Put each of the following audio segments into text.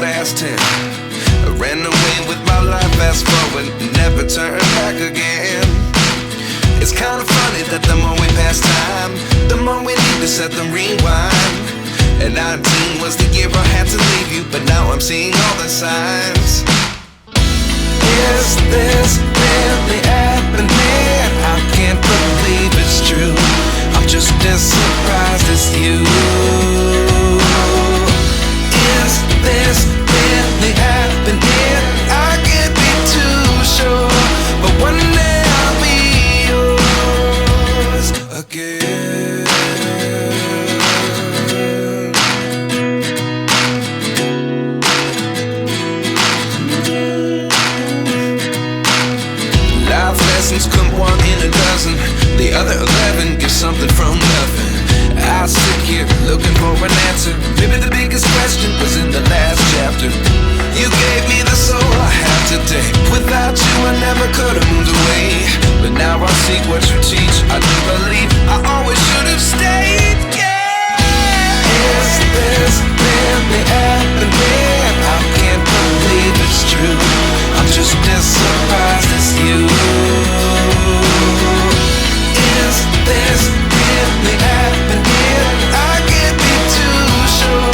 last 10. I ran away with my life, fast forward, never turn back again. It's kinda funny that the more we pass time, the more we need to set the rewind. And 19 was the year I had to leave you, but now I'm seeing all the signs. Is this really happening? I can't believe it's true. I'm just as surprised as you. Is this really happening? I can't be too sure, but one day I'll be yours again. Life lessons come one in a dozen. The other 11 give something from nothing. I sit here looking for an answer. Maybe the biggest question was in the last chapter. You gave me the soul I have today. Without you I never could have moved away. But now I see what you teach. I do believe I always should have stayed. Yeah. Is this really happening? I can't believe it's true. I'm just as surprised as you. Is this really happening? I can't be too sure,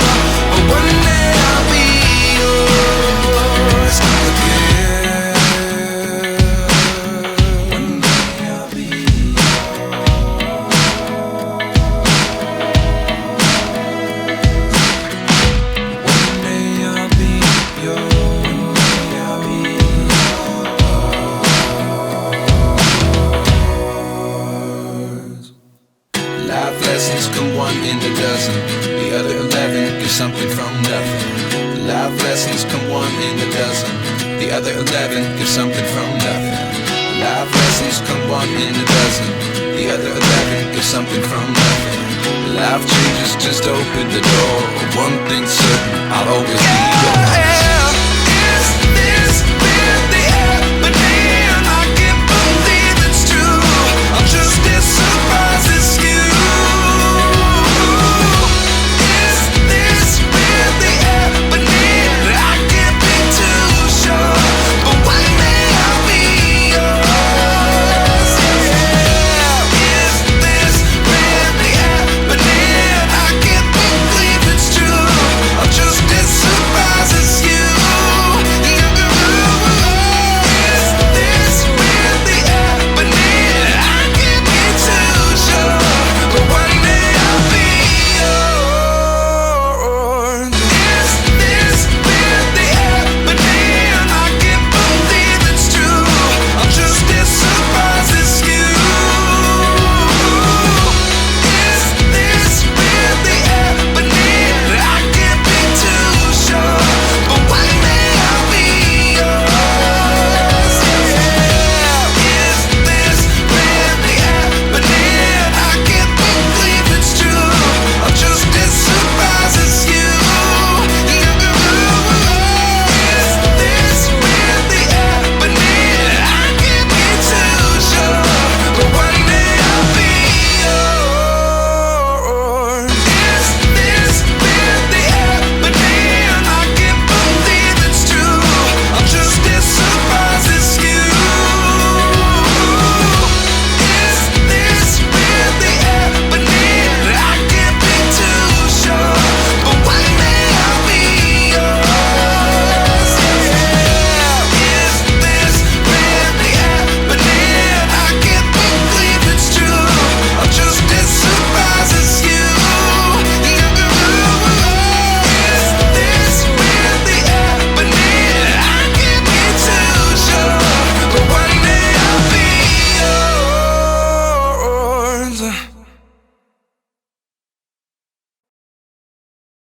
but one day I'll be yours again. One day I'll be yours. One day I'll be yours. One day I'll be yours. Life lessons come one in a dozen. The other 11 give something from nothing. Life lessons come one in a dozen. The other 11 give something from nothing. Life lessons come one in a dozen. The other 11 give something from nothing. Life changes just open the door. One thing's certain, I'll always be